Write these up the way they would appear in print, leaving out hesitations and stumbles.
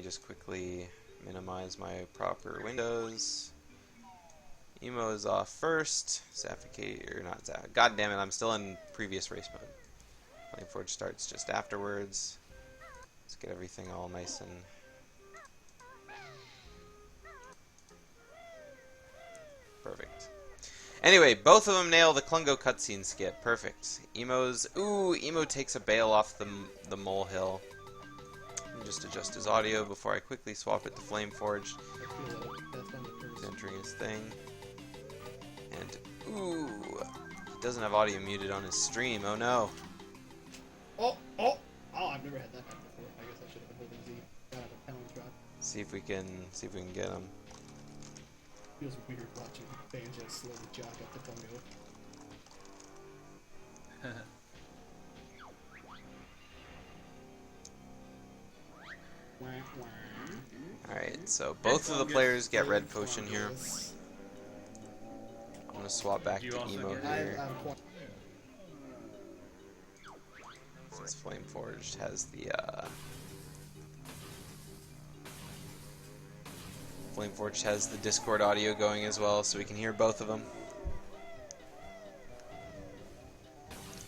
just quickly minimize my proper windows. Emo is off first. Zaffocate, or not Zaff. God damn it, I'm still in previous race mode. Flameforged starts just afterwards. Let's get everything all nice and... perfect. Anyway, both of them nail the Klungo cutscene skip. Perfect. Emo's... Ooh, Emo takes a bail off the molehill. Just adjust his audio before I quickly swap it to Flameforged. He's entering his thing. And, ooh, he doesn't have audio muted on his stream. Oh no. Oh, I've never had that happen before. I guess I should have been holding Z. Got a pound drop. See if we can get him. Feels weird watching Banjo slowly jog up the Bungo. Alright, so both of the players get red potion here. I'm gonna swap back to Emo here. Since Flameforged has the Discord audio going as well, so we can hear both of them.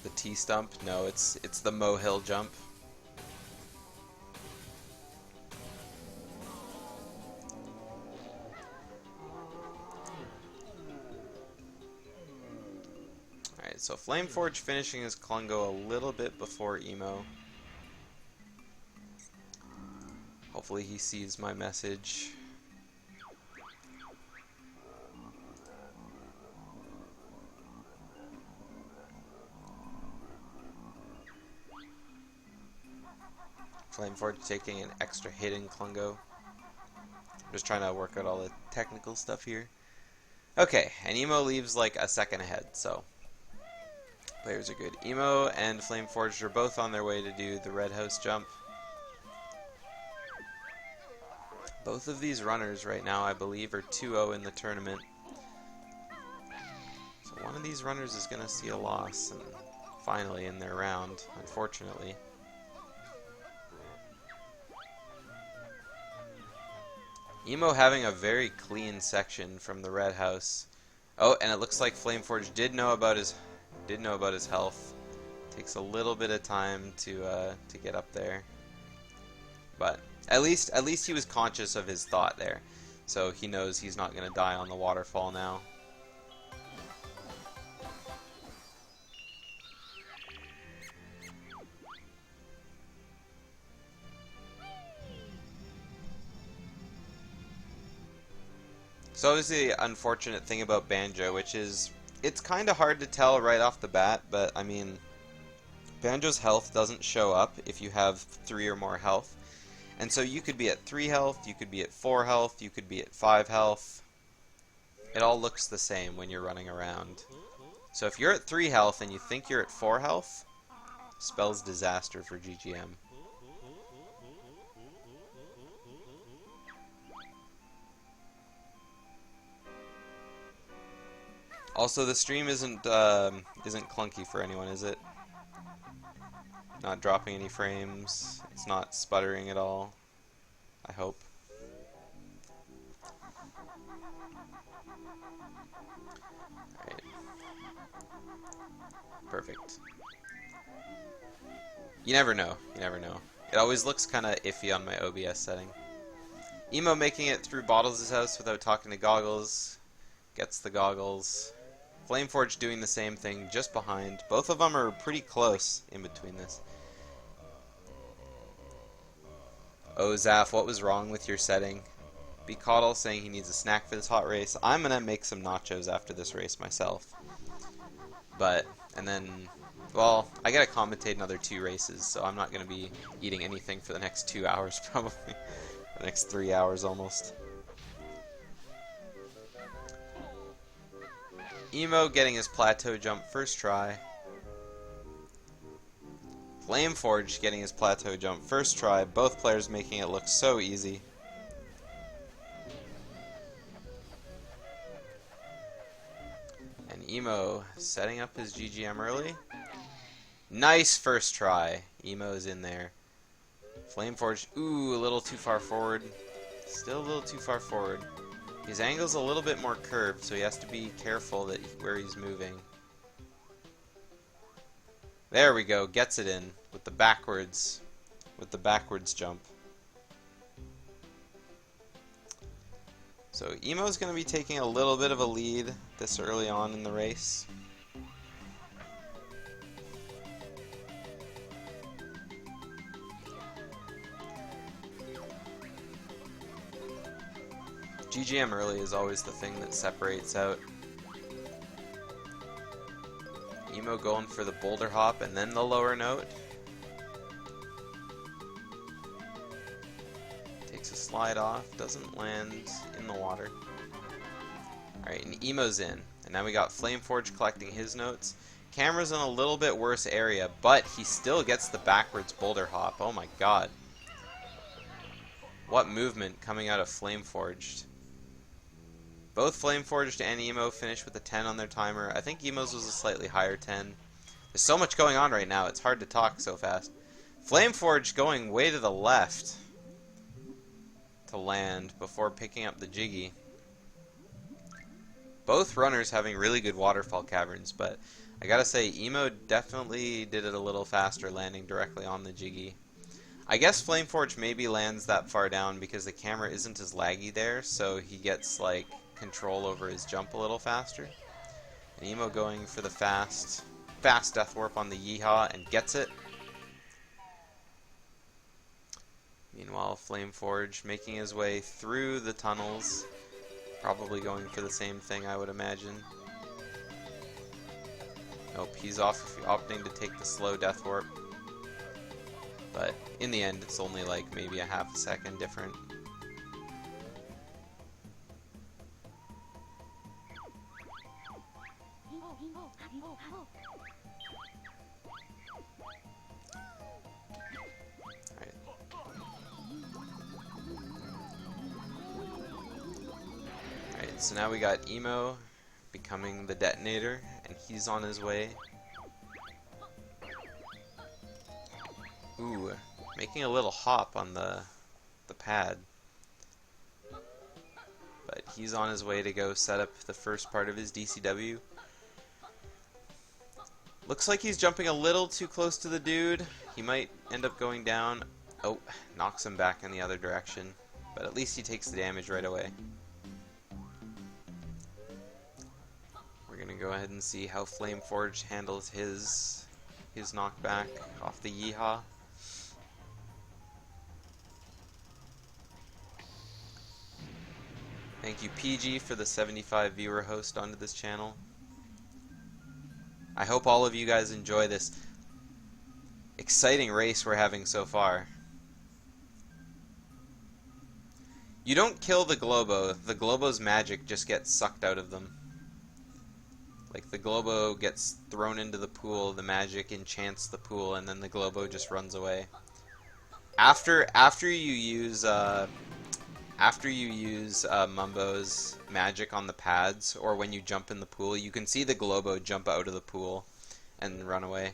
The T-stump? No, it's the Mohill jump. Alright, so Flameforged finishing his Klungo a little bit before Emo. Hopefully he sees my message. Flameforged taking an extra hit in Klungo. I'm just trying to work out all the technical stuff here. Okay, and Emo leaves like a second ahead, so players are good. Emo and Flameforged are both on their way to do the Red House jump. Both of these runners right now, I believe, are 2-0 in the tournament. So one of these runners is going to see a loss, and finally in their round, unfortunately. Emo having a very clean section from the Red House. Oh, and it looks like Flameforged did know about his health. Takes a little bit of time to get up there, but at least he was conscious of his thought there, so he knows he's not going to die on the waterfall now. So obviously the unfortunate thing about Banjo, which is, it's kind of hard to tell right off the bat, but I mean, Banjo's health doesn't show up if you have 3 or more health. And so you could be at 3 health, you could be at 4 health, you could be at 5 health. It all looks the same when you're running around. So if you're at 3 health and you think you're at 4 health, spells disaster for GGM. Also, the stream isn't clunky for anyone, is it? Not dropping any frames. It's not sputtering at all. I hope. Alright. Perfect. You never know. You never know. It always looks kind of iffy on my OBS setting. Emo making it through Bottles' house without talking to Goggles. Gets the Goggles. Flameforged doing the same thing just behind. Both of them are pretty close in between this. Oh, Zaff, what was wrong with your setting? Be Coddle saying he needs a snack for this hot race. I'm gonna make some nachos after this race myself. But, and then, well, I gotta commentate another 2 races, so I'm not gonna be eating anything for the next 2 hours probably. The next 3 hours almost. Emo getting his plateau jump first try. Flameforged getting his plateau jump first try. Both players making it look so easy. And Emo setting up his GGM early. Nice first try. Emo's in there. Flameforged, ooh, a little too far forward. Still a little too far forward. His angle's a little bit more curved, so he has to be careful that where he's moving. There we go, gets it in with the backwards jump. So Emo's going to be taking a little bit of a lead this early on in the race. GGM early is always the thing that separates out. Emo going for the boulder hop and then the lower note. Takes a slide off, doesn't land in the water. Alright, and Emo's in. And now we got Flameforged collecting his notes. Camera's in a little bit worse area, but he still gets the backwards boulder hop. Oh my god. What movement coming out of Flameforged. Both Flameforged and Emo finished with a 10 on their timer. I think Emo's was a slightly higher 10. There's so much going on right now, it's hard to talk so fast. Flameforged going way to the left to land before picking up the Jiggy. Both runners having really good waterfall caverns, but I gotta say, Emo definitely did it a little faster, landing directly on the Jiggy. I guess Flameforged maybe lands that far down because the camera isn't as laggy there, so he gets, like, control over his jump a little faster. And Emo going for the fast death warp on the Yeehaw and gets it. Meanwhile, Flameforged making his way through the tunnels, probably going for the same thing, I would imagine. Nope, he's opting to take the slow death warp. But in the end, it's only like maybe a half a second different. Alright, so now we got Emo becoming the detonator, and he's on his way. Ooh, making a little hop on the pad. But he's on his way to go set up the first part of his DCW. Looks like he's jumping a little too close to the dude. He might end up going down. Oh, knocks him back in the other direction. But at least he takes the damage right away. We're gonna go ahead and see how Flameforged handles his knockback off the Yeehaw. Thank you, PG, for the 75 viewer host onto this channel. I hope all of you guys enjoy this exciting race we're having so far. You don't kill the Globo. The Globo's magic just gets sucked out of them. Like, the Globo gets thrown into the pool, the magic enchants the pool, and then the Globo just runs away. After you use Mumbo's magic on the pads, or when you jump in the pool, you can see the Globo jump out of the pool and run away.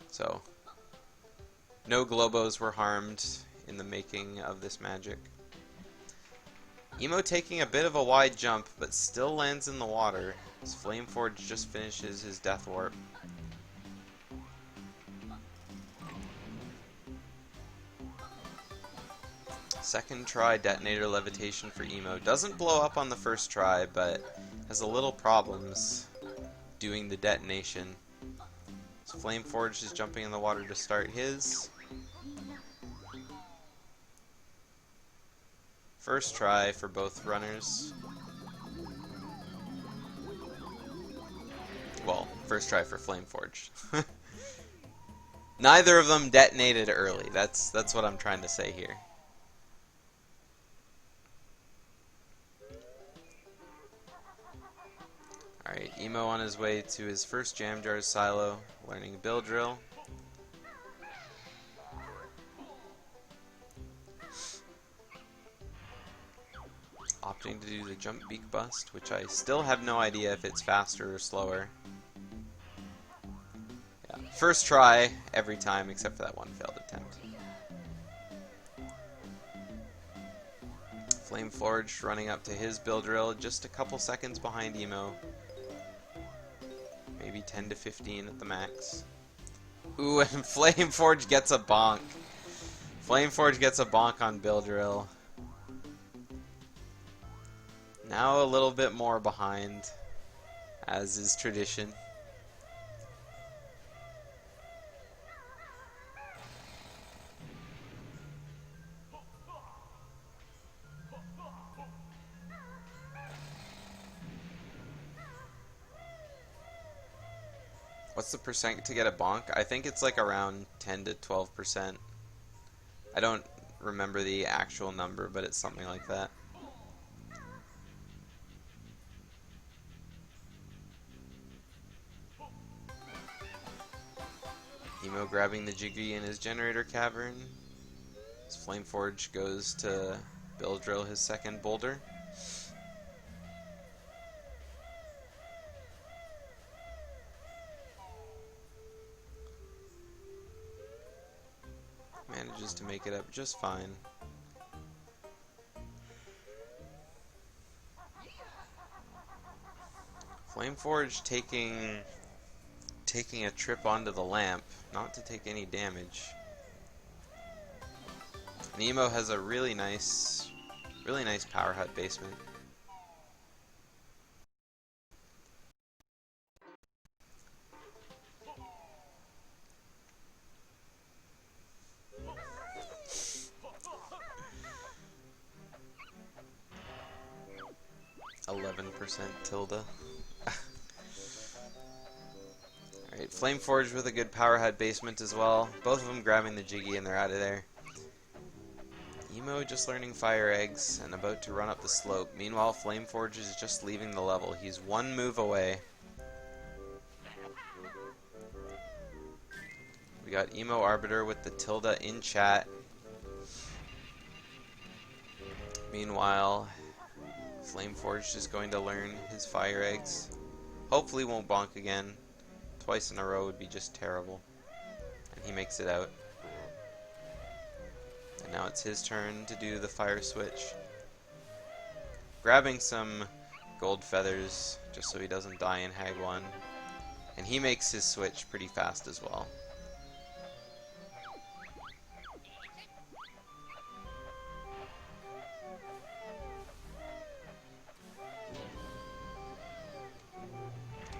So, no Globos were harmed in the making of this magic. Emo taking a bit of a wide jump, but still lands in the water, as Flameforged just finishes his death warp. Second try detonator levitation for Emo. Doesn't blow up on the first try, but has a little problems doing the detonation. So Flameforged is jumping in the water to start his. First try for both runners. Well, first try for Flameforged. Neither of them detonated early. That's what I'm trying to say here. Alright, Emo on his way to his first Jam Jars silo, learning Bill Drill. Opting to do the jump beak bust, which I still have no idea if it's faster or slower. Yeah, First try every time except for that one failed attempt. Flameforged running up to his build drill, just a couple seconds behind Emo. Maybe 10 to 15 at the max. Ooh, and Flameforged gets a bonk. Flameforged gets a bonk on build drill. Now a little bit more behind, as is tradition. What's the percent to get a bonk? I think it's like around 10 to 12%. I don't remember the actual number, but it's something like that. Emo grabbing the Jiggy in his generator cavern. As Flameforge goes to build drill his second boulder. Manages to make it up just fine. Flameforge taking a trip onto the lamp, not to take any damage. And Emo has a really nice power hut basement. %, tilde. Alright, Flameforged with a good power hut basement as well. Both of them grabbing the Jiggy and they're out of there. Emo just learning fire eggs and about to run up the slope. Meanwhile, Flameforge is just leaving the level. He's one move away. We got Emoarbiter with the tilde in chat. Meanwhile, Flameforged is going to learn his fire eggs. Hopefully won't bonk again. Twice in a row would be just terrible. And he makes it out. And now it's his turn to do the fire switch. Grabbing some gold feathers just so he doesn't die in Hag 1. And he makes his switch pretty fast as well.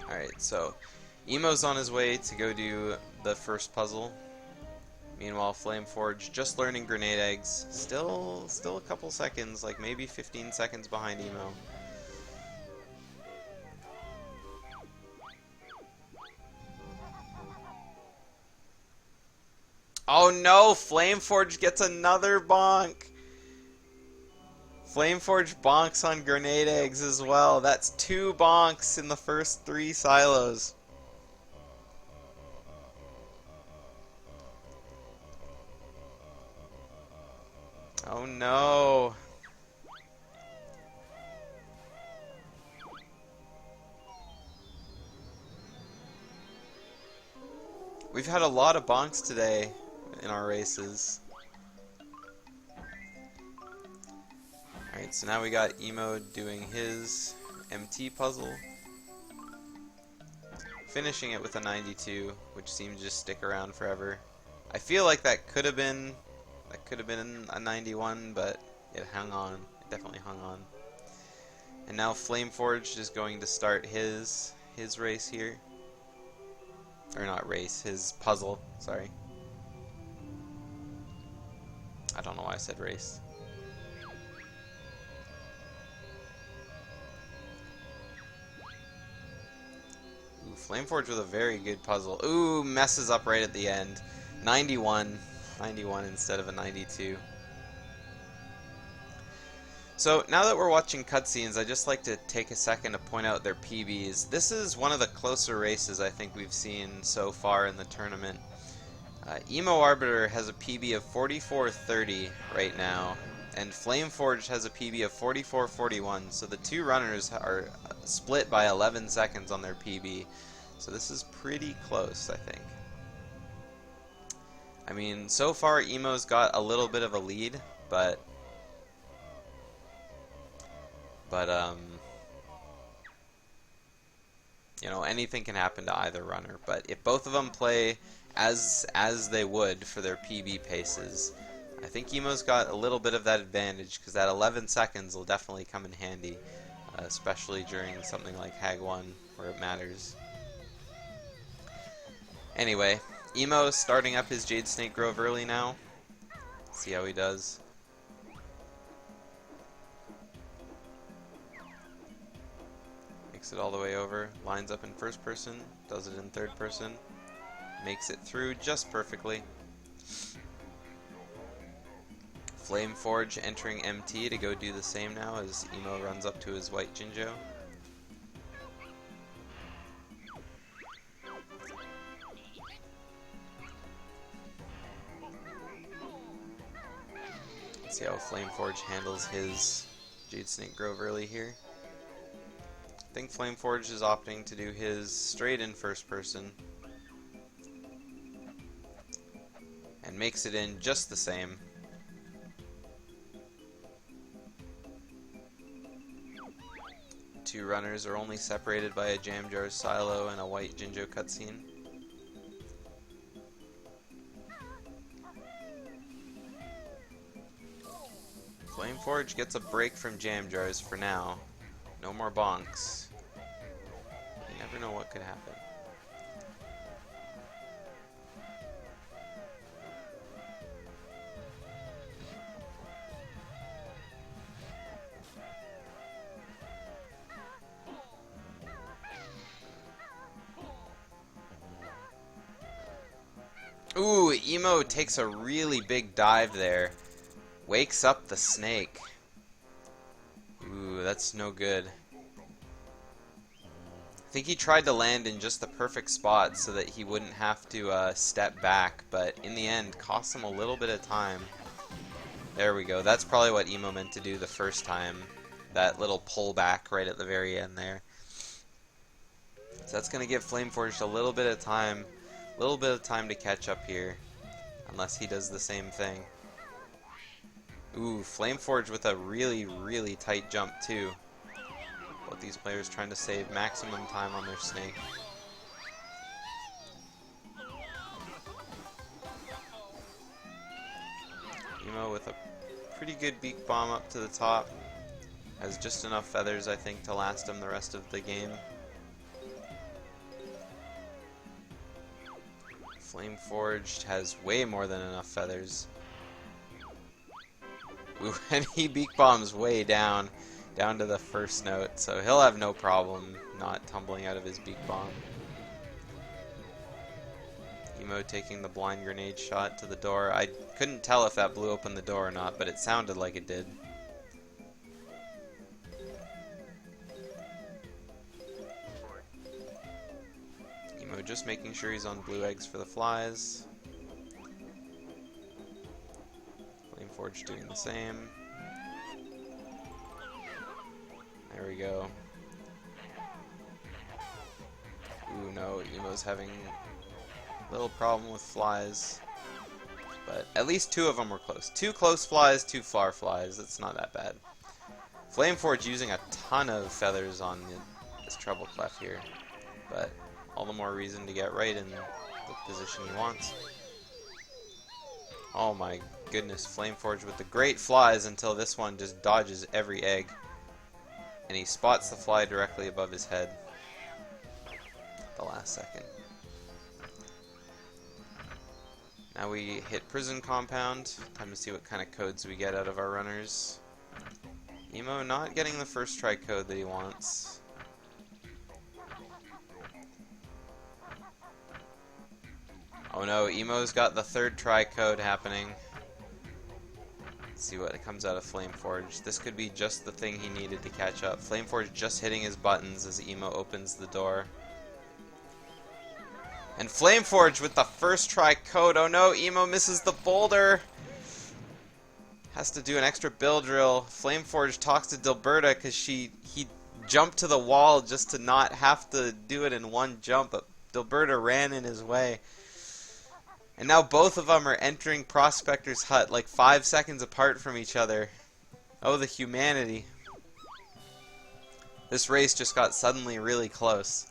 Alright, so Emo's on his way to go do the first puzzle. Meanwhile, Flameforge just learning grenade eggs. Still a couple seconds, like maybe 15 seconds behind Emo. Oh no! Flameforge gets another bonk! Flameforge bonks on grenade eggs as well. That's 2 bonks in the first 3 silos. Oh no. We've had a lot of bonks today in our races. Alright, so now we got Emo doing his MT puzzle. Finishing it with a 92, which seems to just stick around forever. I feel like that could have been a 91, but it hung on. It definitely hung on. And now Flameforged is going to start his race here. Or not race, his puzzle, sorry. I don't know why I said race. Ooh, Flameforged with a very good puzzle. Ooh, messes up right at the end. 91. 91 instead of a 92. So now that we're watching cutscenes, I'd just like to take a second to point out their PBs. This is one of the closer races I think we've seen so far in the tournament. Emoarbiter has a PB of 44.30 right now, and Flameforged has a PB of 44.41, so the two runners are split by 11 seconds on their PB. So this is pretty close, I think. I mean, so far Emo's got a little bit of a lead, but but you know, anything can happen to either runner. But if both of them play as they would for their PB paces, I think Emo's got a little bit of that advantage because that 11 seconds will definitely come in handy, especially during something like Hag 1 where it matters. Anyway, Emo starting up his Jade Snake Grove early now. See how he does. Makes it all the way over, lines up in first person, does it in third person, makes it through just perfectly. Flameforged entering MT to go do the same now as Emo runs up to his white Jinjo. Let's see how Flameforged handles his Jade Snake Grove early here. I think Flameforged is opting to do his straight in first person and makes it in just the same. Two runners are only separated by a Jam Jar silo and a white Jinjo cutscene. Flameforged gets a break from Jam Jars for now. No more bonks. You never know what could happen. Ooh, Emo takes a really big dive there. Wakes up the snake. Ooh, that's no good. I think he tried to land in just the perfect spot so that he wouldn't have to step back, but in the end, cost him a little bit of time. There we go. That's probably what Emo meant to do the first time. That little pullback right at the very end there. So that's going to give Flameforged a little bit of time to catch up here, unless he does the same thing. Ooh, Flameforged with a really, really tight jump too. Both these players trying to save maximum time on their snake. Emo with a pretty good beak bomb up to the top. Has just enough feathers, I think, to last him the rest of the game. Flameforged has way more than enough feathers. Ooh, and he beak bombs way down to the first note, so he'll have no problem not tumbling out of his beak bomb. Emo taking the blind grenade shot to the door. I couldn't tell if that blew open the door or not, but it sounded like it did. Emo just making sure he's on blue eggs for the flies. Flameforged doing the same. There we go. Ooh, no, Emo's having a little problem with flies. But at least two of them were close. Two close flies, two far flies. That's not that bad. Flameforged using a ton of feathers on this treble clef here. But all the more reason to get right in the position he wants. Oh my goodness, Flameforged with the great flies until this one just dodges every egg. And he spots the fly directly above his head at the last second. Now we hit Prison Compound. Time to see what kind of codes we get out of our runners. Emo not getting the first try code that he wants. Oh no, Emo's got the third try code happening. Let's see what comes out of Flameforged. This could be just the thing he needed to catch up. Flameforged just hitting his buttons as Emo opens the door. And Flameforged with the first try code. Oh no, Emo misses the boulder. Has to do an extra build drill. Flameforged talks to Dilberta because he jumped to the wall just to not have to do it in one jump, but Dilberta ran in his way. And now both of them are entering Prospector's hut like 5 seconds apart from each other. Oh, the humanity. This race just got suddenly really close.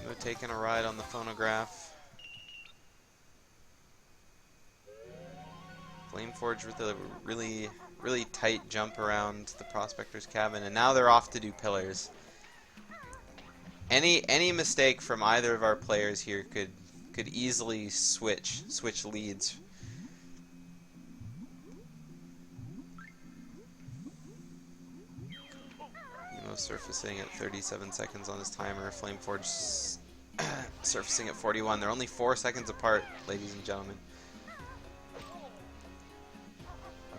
Emo taking a ride on the phonograph. Flameforged with a really tight jump around the Prospector's cabin, and now they're off to do pillars. Any mistake from either of our players here could easily switch leads. Emo surfacing at 37 seconds on his timer. Flameforge surfacing at 41. They're only 4 seconds apart, ladies and gentlemen.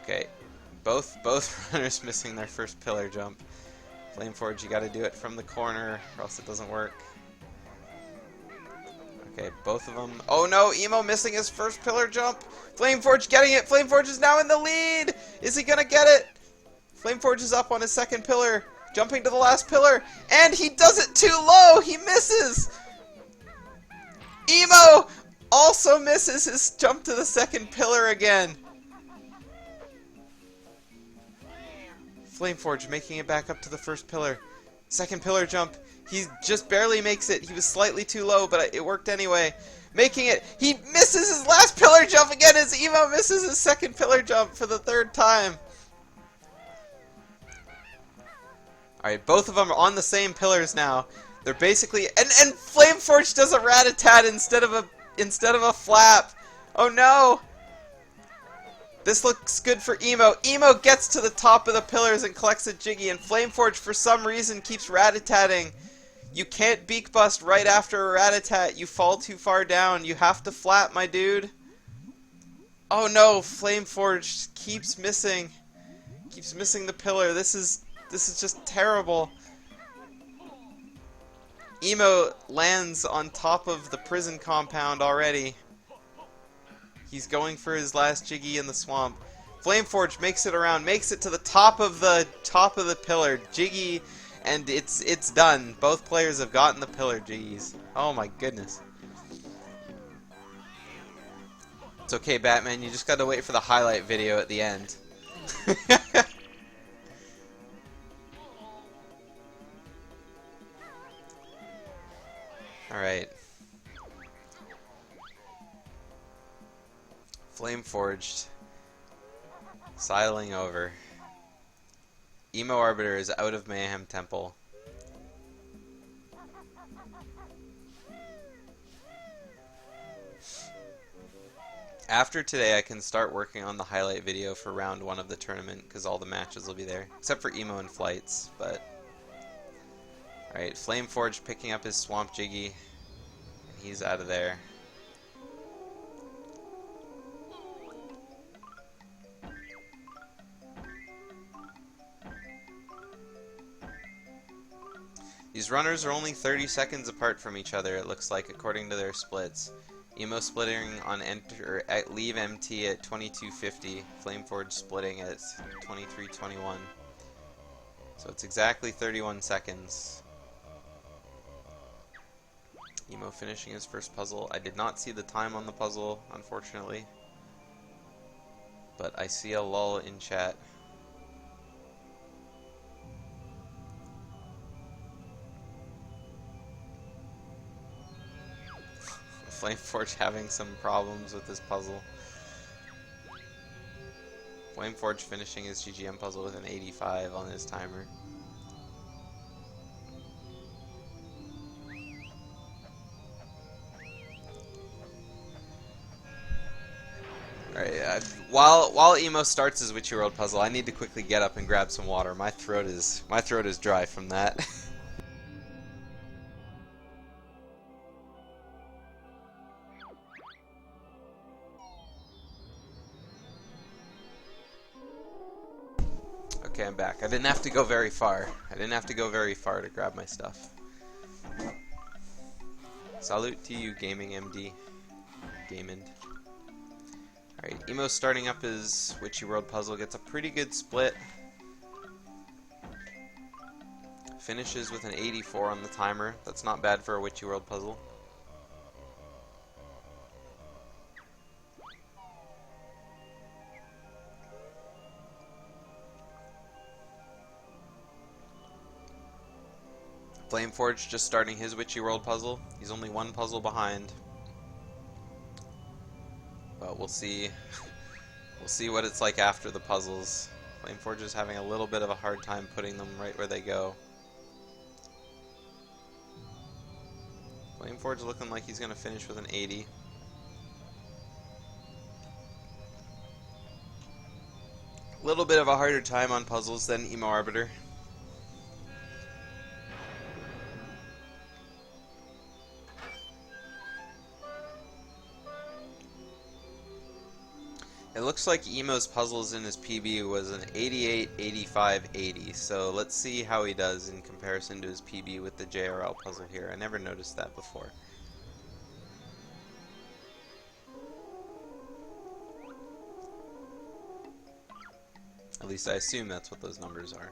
Okay, both runners missing their first pillar jump. Flameforge, you gotta do it from the corner, or else it doesn't work. Okay, both of them. Oh no, Emo missing his first pillar jump! Flameforge getting it! Flameforge is now in the lead! Is he gonna get it? Flameforge is up on his second pillar, jumping to the last pillar, and he does it too low! He misses! Emo also misses his jump to the second pillar again. Flameforge making it back up to the first pillar. Second pillar jump. He just barely makes it. He was slightly too low, but it worked anyway. Making it. He misses his last pillar jump again as Emo misses his second pillar jump for the third time. Alright, both of them are on the same pillars now. They're basically... And Flameforge does a rat-a-tat instead of a flap. Oh no! This looks good for Emo. Emo gets to the top of the pillars and collects a Jiggy, and Flameforge, for some reason, keeps rat-a-tatting. You can't beak bust right after a rat-a-tat. You fall too far down. You have to flap, my dude. Oh no, Flameforge keeps missing. Keeps missing the pillar. This is just terrible. Emo lands on top of the prison compound already. He's going for his last Jiggy in the swamp. Flameforge makes it around, makes it to the top of the pillar. Jiggy, and it's done. Both players have gotten the pillar Jiggies. Oh my goodness. It's okay, Batman. You just gotta wait for the highlight video at the end. Alright. Flameforged. Sidling over. Emoarbiter is out of Mayhem Temple. After today, I can start working on the highlight video for round 1 of the tournament, because all the matches will be there. Except for Emo and Flights, but... Alright, Flameforge picking up his Swamp Jiggy. And he's out of there. These runners are only 30 seconds apart from each other, it looks like, according to their splits. Emo splitting on leave MT at 22:50, Flameforge splitting at 23:21. So it's exactly 31 seconds. Emo finishing his first puzzle. I did not see the time on the puzzle, unfortunately. But I see a lull in chat. Flameforge having some problems with this puzzle. Flameforge finishing his GGM puzzle with an 85 on his timer. Alright, while Emo starts his Witchy World puzzle, I need to quickly get up and grab some water. My throat is dry from that. Okay, I'm back. I didn't have to go very far. To grab my stuff. Salute to you, Gaming MD. Gaming. Alright, Emo starting up his Witchy World puzzle, gets a pretty good split. Finishes with an 84 on the timer. That's not bad for a Witchy World puzzle. Flameforged just starting his Witchy World puzzle. He's only one puzzle behind. But we'll see. We'll see what it's like after the puzzles. Flameforge is having a little bit of a hard time putting them right where they go. Flameforge looking like he's going to finish with an 80. A little bit of a harder time on puzzles than Emoarbiter. It looks like Emo's puzzles in his PB was an 88, 85, 80. So let's see how he does in comparison to his PB with the JRL puzzle here. I never noticed that before. At least I assume that's what those numbers are.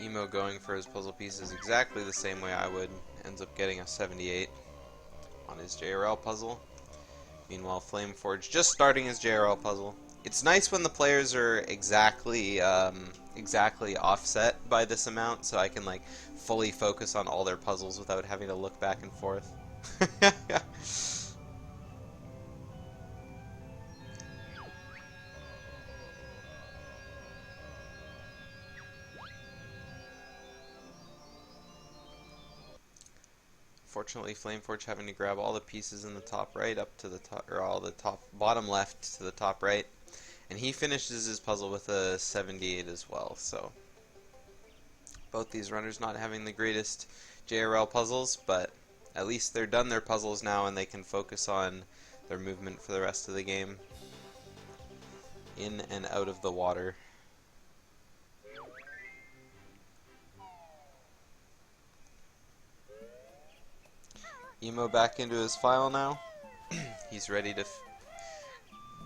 Emo going for his puzzle pieces exactly the same way I would, ends up getting a 78 on his JRL puzzle. Meanwhile, Flameforge just starting his JRL puzzle. It's nice when the players are exactly offset by this amount, so I can like fully focus on all their puzzles without having to look back and forth. Fortunately, Flameforge having to grab all the pieces in the top right up to the top, or all the bottom left to the top right, and he finishes his puzzle with a 78 as well. So both these runners not having the greatest JRL puzzles, but at least they're done their puzzles now and they can focus on their movement for the rest of the game. In and out of the water. Emo back into his file now. He's ready to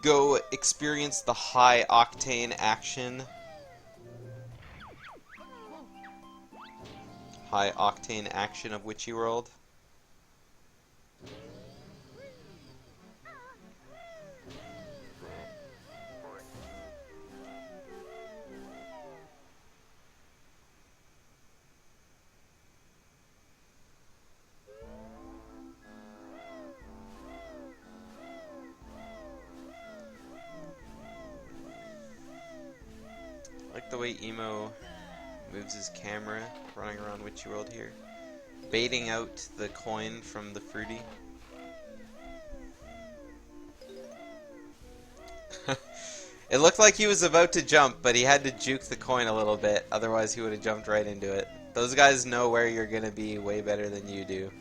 go experience the high octane action. High octane action of Witchy World. I like the way Emo moves his camera, running around Witchy World here. Baiting out the coin from the Fruity. It looked like he was about to jump, but he had to juke the coin a little bit, otherwise he would have jumped right into it. Those guys know where you're going to be way better than you do.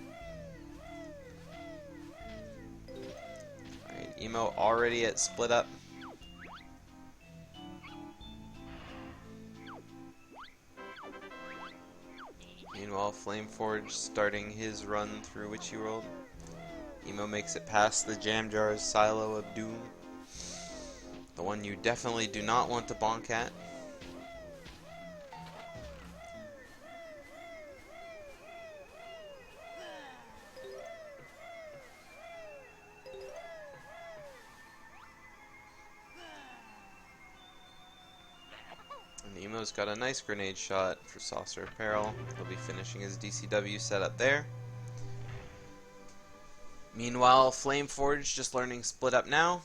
Alright, Emo already at split up. Meanwhile, Flameforge starting his run through Witchy World. Emo makes it past the Jam Jar's Silo of Doom. The one you definitely do not want to bonk at. And Emo's got a nice grenade shot for Saucer Apparel. He'll be finishing his DCW setup there. Meanwhile, Flameforge just learning split up now.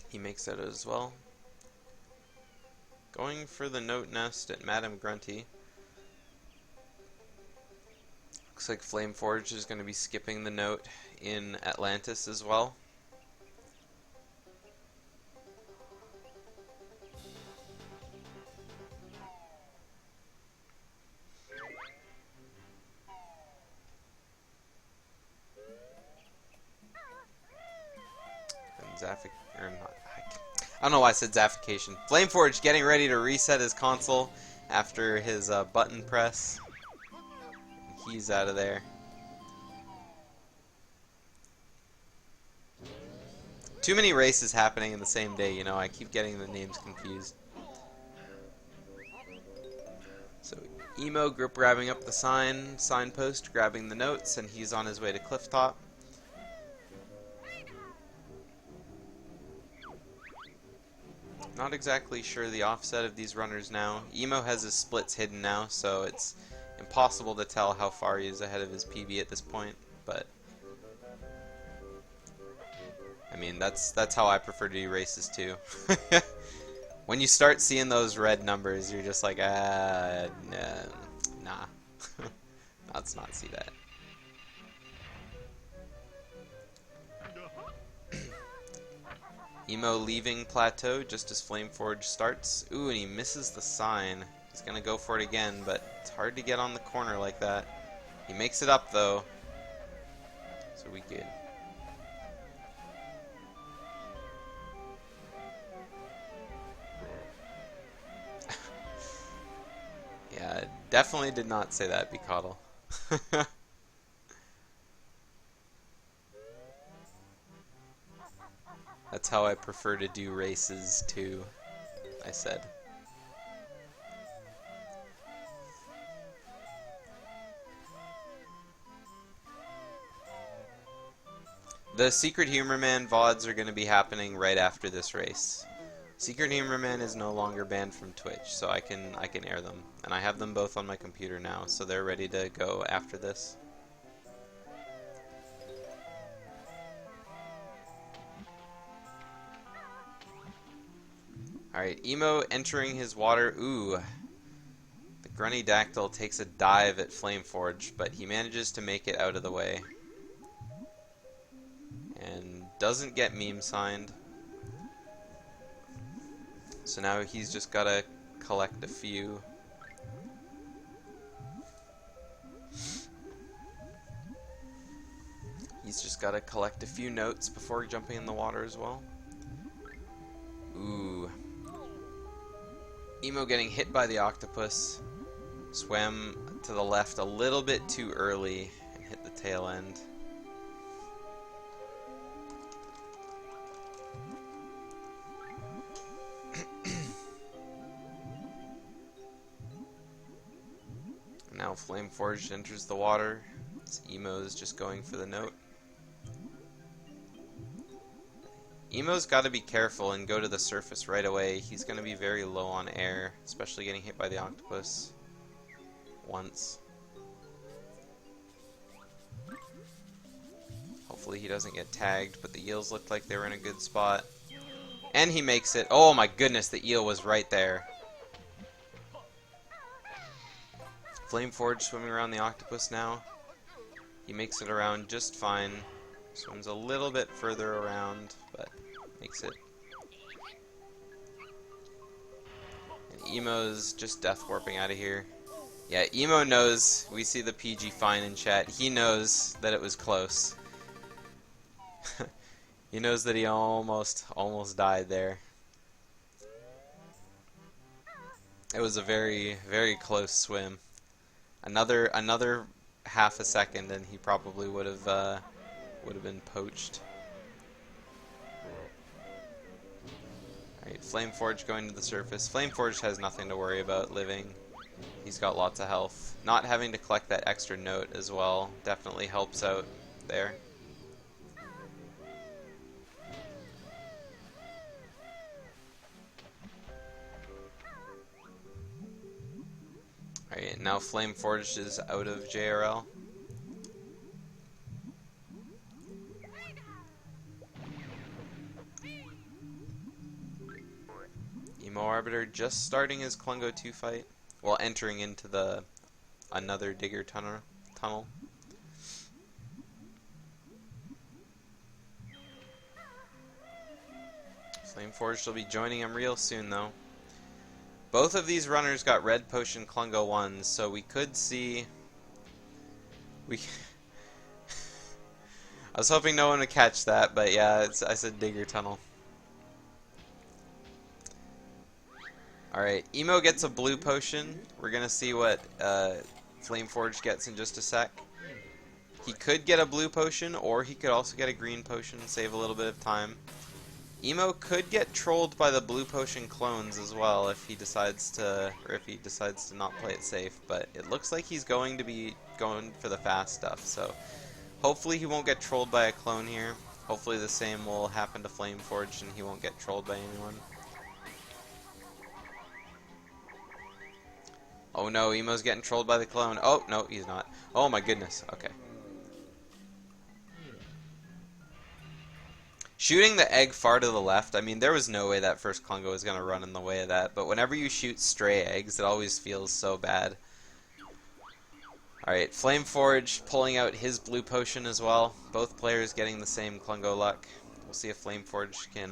He makes that as well. Going for the note nest at Madame Grunty. Looks like Flameforge is going to be skipping the note in Atlantis as well. And I don't know why I said Zaffication. Flameforge getting ready to reset his console after his button press. He's out of there. Too many races happening in the same day, you know, I keep getting the names confused. Emo group grabbing up the signpost, grabbing the notes, and he's on his way to Clifftop. Not exactly sure the offset of these runners now. Emo has his splits hidden now, so it's impossible to tell how far he is ahead of his PB at this point, but I mean, that's how I prefer to do races too. When you start seeing those red numbers, you're just like, nah. Let's not see that. Emo leaving plateau just as Flameforged starts. Ooh, and he misses the sign. He's gonna go for it again, but it's hard to get on the corner like that. He makes it up though, so we good. Yeah, definitely did not say that, Becoddle. That's how I prefer to do races too, I said. The Secret Humor Man VODs are going to be happening right after this race. Secret Humor Man is no longer banned from Twitch, so I can air them. And I have them both on my computer now, so they're ready to go after this. Alright, Emo entering his water. Ooh. The Grunny Dactyl takes a dive at Flameforge, but he manages to make it out of the way. And doesn't get meme signed. So now he's just gotta collect a few. He's just gotta collect a few notes before jumping in the water as well. Ooh. Emo getting hit by the octopus. Swam to the left a little bit too early and hit the tail end. Now Flameforged enters the water. Emo's just going for the note. Emo's got to be careful and go to the surface right away. He's going to be very low on air, especially getting hit by the octopus once. Hopefully he doesn't get tagged, but the eels looked like they were in a good spot. And he makes it. Oh my goodness, the eel was right there. Flameforged swimming around the octopus now. He makes it around just fine. Swims a little bit further around, but makes it. And Emo's just death warping out of here. Yeah, Emo knows. We see the PG fine in chat. He knows that it was close. He knows that he almost died there. It was a very, very close swim. Another half a second, and he probably would have been poached. Alright, Flameforged going to the surface. Flameforged has nothing to worry about living. He's got lots of health. Not having to collect that extra note as well definitely helps out there. Alright, now Flameforged is out of JRL. Emoarbiter just starting his Clungo 2 fight, while entering into the another digger tunnel. Flameforged will be joining him real soon though. Both of these runners got red potion Clungo 1s, so we could see... I was hoping no one would catch that, but yeah, I said digger tunnel. Alright, Emo gets a blue potion. We're gonna see what Flameforged gets in just a sec. He could get a blue potion, or he could also get a green potion and save a little bit of time. Emo could get trolled by the blue potion clones as well if he decides to, not play it safe. But it looks like he's going to be going for the fast stuff. So hopefully he won't get trolled by a clone here. Hopefully the same will happen to Flameforged and he won't get trolled by anyone. Oh no, Emo's getting trolled by the clone. Oh no, he's not. Oh my goodness. Okay. Shooting the egg far to the left, I mean, there was no way that first Klungo was going to run in the way of that, but whenever you shoot stray eggs, it always feels so bad. Alright, Flameforged pulling out his blue potion as well. Both players getting the same Klungo luck. We'll see if Flameforged can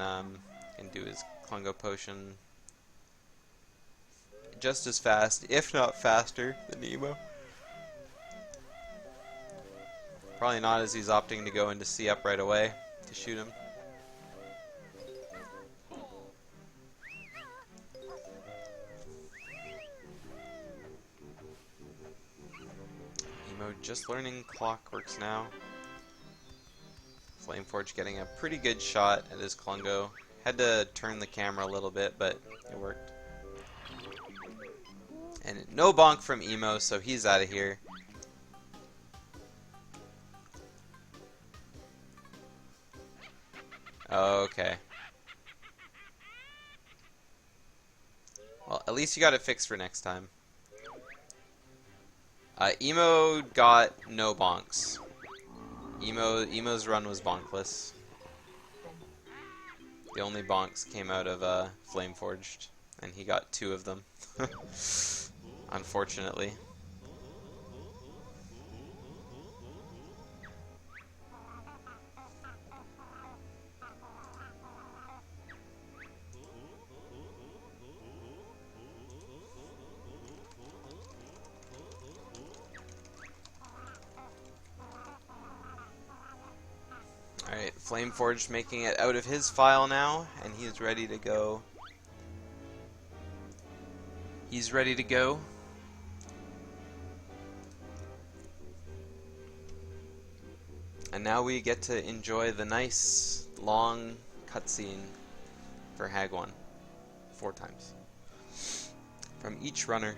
do his Klungo potion just as fast, if not faster, than Emo. Probably not, as he's opting to go into C up right away to shoot him. Just learning clockworks now. Flameforged getting a pretty good shot at his Klungo. Had to turn the camera a little bit, but it worked. And no bonk from Emo, so he's out of here. Okay. Well, at least you got it fixed for next time. Emo got no bonks. Emo's run was bonkless. The only bonks came out of Flameforged, and he got 2 of them. Unfortunately. Alright, Flameforged making it out of his file now, and he's ready to go. He's ready to go. And now we get to enjoy the nice, long cutscene for Hag 1. 4 times. From each runner.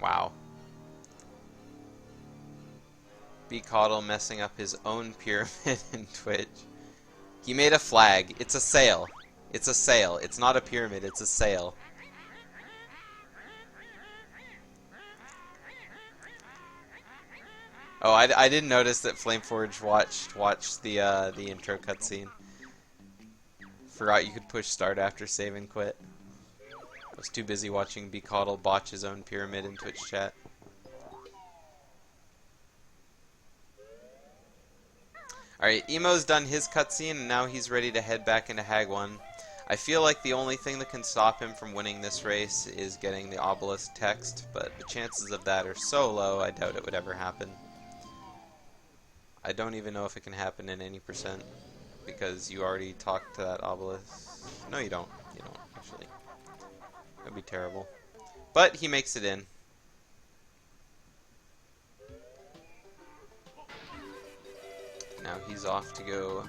Wow. Coddle messing up his own pyramid in Twitch. He made a flag. It's a sail. It's a sail. It's not a pyramid, it's a sail. Oh, I didn't notice that Flameforged watched the intro cutscene. Forgot you could push start after save and quit. I was too busy watching Coddle botch his own pyramid in Twitch chat. Alright, Emo's done his cutscene, and now he's ready to head back into Hag 1. I feel like the only thing that can stop him from winning this race is getting the obelisk text, but the chances of that are so low, I doubt it would ever happen. I don't even know if it can happen in any %, because you already talked to that obelisk. No, you don't. You don't, actually. That would be terrible. But he makes it in. Now he's off to go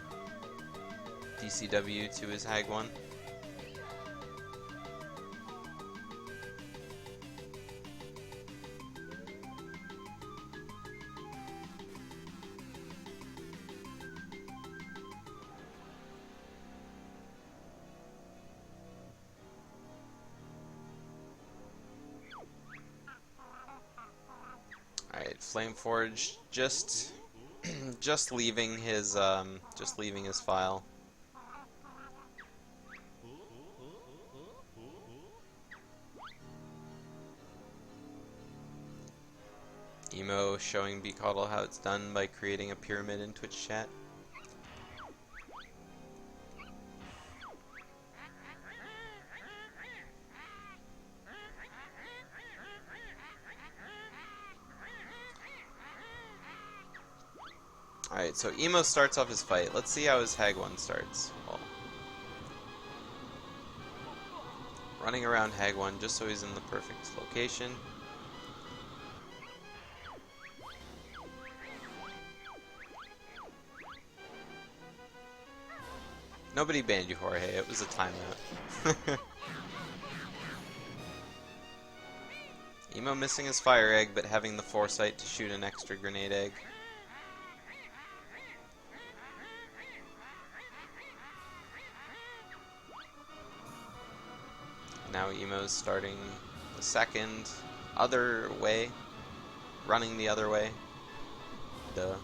DCW to his Hag 1. Alright, Flameforged just leaving his file. Emo showing Coddle how it's done by creating a pyramid in Twitch chat. Alright, so Emo starts off his fight. Let's see how his Hag 1 starts. Well, Running around Hag 1 just so he's in the perfect location. Nobody banned you, Jorge. It was a timeout. Emo missing his fire egg, but having the foresight to shoot an extra grenade egg. Now Emo's starting the second other way, running the other way. Duh.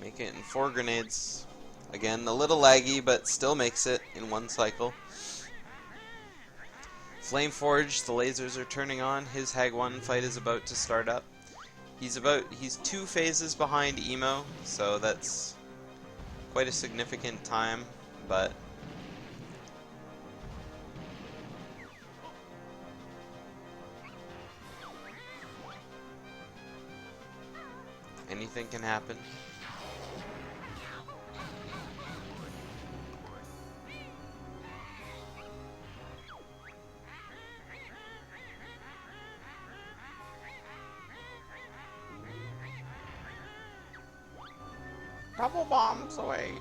Make it in 4 grenades. Again, a little laggy, but still makes it in 1 cycle. Flameforged, the lasers are turning on. His Hag 1 fight is about to start up. He's 2 phases behind Emo, so that's quite a significant time, but anything can happen. Double bombs away.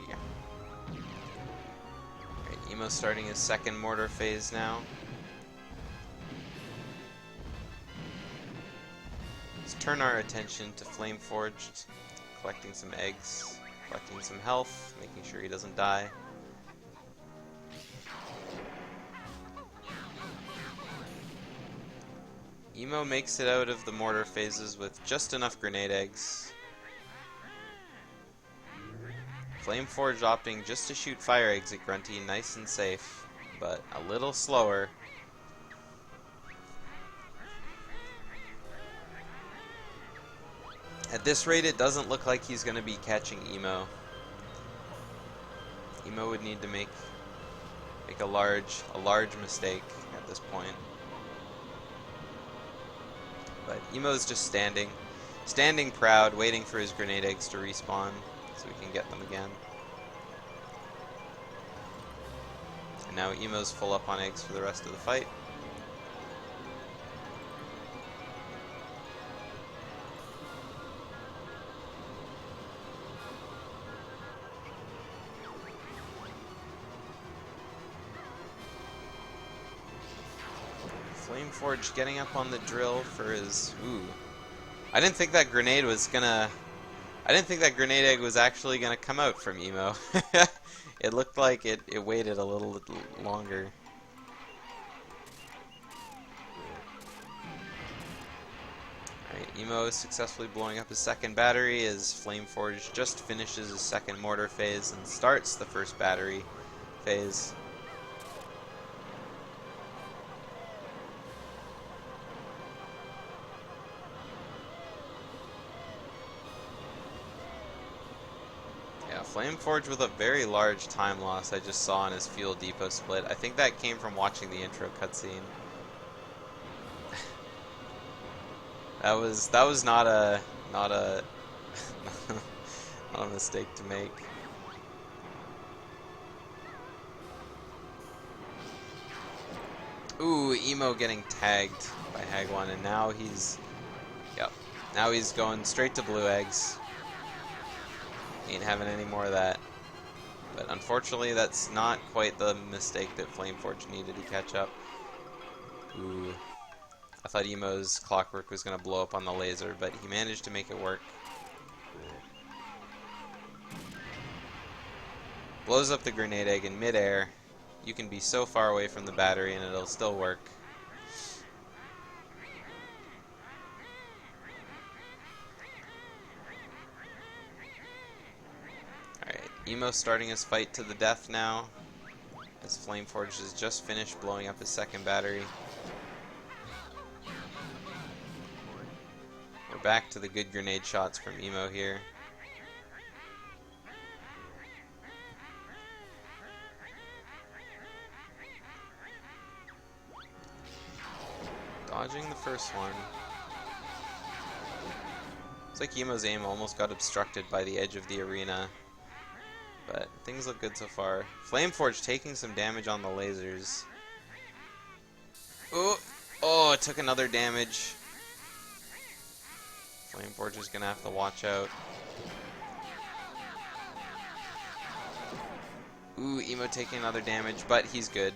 Alright, Emo's starting his second mortar phase now. Let's turn our attention to Flameforged, collecting some eggs, collecting some health, making sure he doesn't die. Emo makes it out of the mortar phases with just enough grenade eggs. Flameforged opting just to shoot fire eggs at Grunty, nice and safe, but a little slower. At this rate, it doesn't look like he's going to be catching Emo. Emo would need to make a large mistake at this point. But Emo's just standing proud, waiting for his grenade eggs to respawn so we can get them again. And now Emo's full up on eggs for the rest of the fight. Flameforged getting up on the drill for his... Ooh. I didn't think that grenade egg was actually gonna come out from Emo. It looked like it waited a little longer. Alright, Emo is successfully blowing up his second battery as Flameforged just finishes his second mortar phase and starts the first battery phase. Flameforged with a very large time loss I just saw on his fuel depot split. I think that came from watching the intro cutscene. that was not a not a mistake to make. Ooh, Emo getting tagged by Hag1, and now he's going straight to blue eggs. Ain't having any more of that. But unfortunately, that's not quite the mistake that Flameforged needed to catch up. Ooh. I thought Emo's clockwork was going to blow up on the laser, but he managed to make it work. Blows up the grenade egg in midair. You can be so far away from the battery and it'll still work. Emo starting his fight to the death now, as Flameforged has just finished blowing up his second battery. We're back to the good grenade shots from Emo here. Dodging the first one. It's like Emo's aim almost got obstructed by the edge of the arena. But things look good so far. Flameforged taking some damage on the lasers. Ooh! Oh, it took another damage. Flameforged is gonna have to watch out. Ooh, Emo taking another damage, but he's good.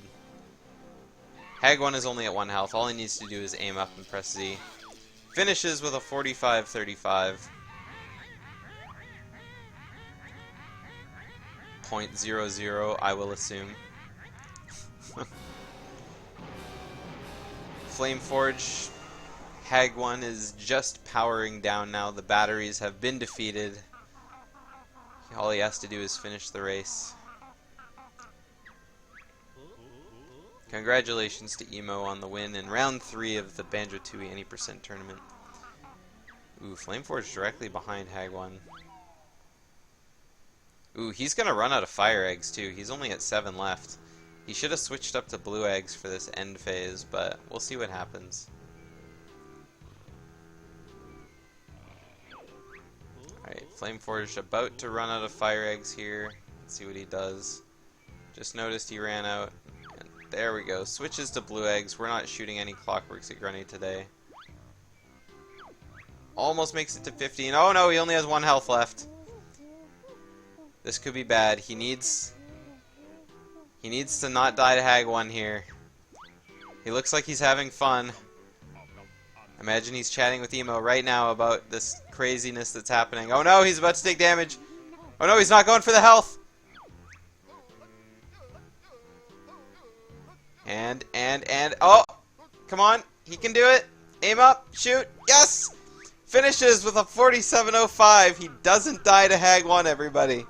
Hag 1 is only at 1 health. All he needs to do is aim up and press Z. Finishes with a 45-35. 0.00, I will assume. Flameforge, Hag 1 is just powering down now. The batteries have been defeated. All he has to do is finish the race. Congratulations to Emo on the win in round 3 of the Banjo-Tooie Any Percent tournament. Ooh, Flameforge directly behind Hag 1. Ooh, he's gonna run out of fire eggs too. He's only at 7 left. He should have switched up to blue eggs for this end phase, but we'll see what happens. Alright, Flameforge about to run out of fire eggs here. Let's see what he does. Just noticed he ran out. And there we go. Switches to blue eggs. We're not shooting any clockworks at Grunny today. Almost makes it to 15. Oh no, he only has 1 health left. This could be bad. He needs to not die to Hag 1 here. He looks like he's having fun. Imagine he's chatting with Emo right now about this craziness that's happening. Oh no, he's about to take damage. Oh no, he's not going for the health. And oh, come on, he can do it. Aim up, shoot, yes! Finishes with a 47.05. He doesn't die to Hag 1, everybody.